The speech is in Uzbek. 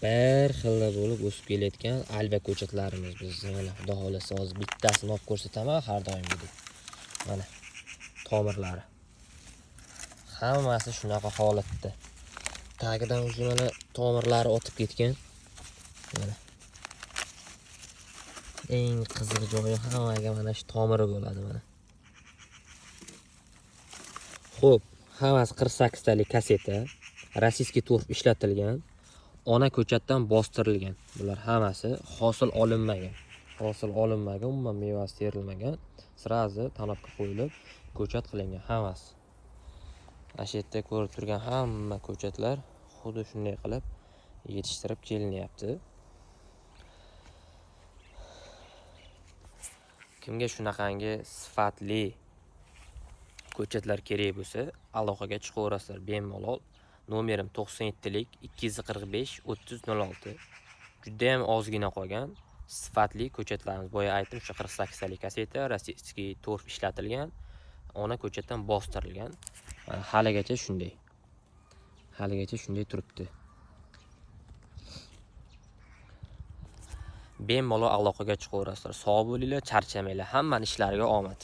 bir xil bo'lib o'sib kelayotgan alba ko'chatlarimiz biz. Mana xudo xolasa hozir bittasini olib ko'rsataman har doimgidek. Mana tomirlari. Hammasi shunaqa holatda. Tagidan o'sha mana tomirlari o'tib ketgan. Mana. Eng qiziq joyi hammaga mana shu tomiri bo'ladi mana. Xo'p, hammasi 48 talik kaseta, rossiyskiy turf ishlatilgan, ona ko'chatdan bostirilgan. Bular hammasi hosil olinmagan. Umuman mevasi terilmagan. Sirazi tanobga qo'yilib, ko'chat qilingan hammasi. Mana shu yerda ko'rib turgan hamma ko'chatlar xuddi shunday qilib yetishtirib kelinyapti. Kimga shunaqangi sifatli ko'chatlar kerak bo'lsa, aloqaga chiqaverasizlar bemalol. Nomerim 97lik 245 3006. Juda ham ozgina qolgan sifatli ko'chatlarimiz. Boya aytdim, shu 48 talik kaseta, rossiyskiy turf ishlatilgan, ona ko'chatdan bostirilgan. Haligacha shunday turibdi. Bemalol aloqaga chiqaverasizlar. Sog' bo'linglar, charchamanglar. Hammaning ishlariga omad.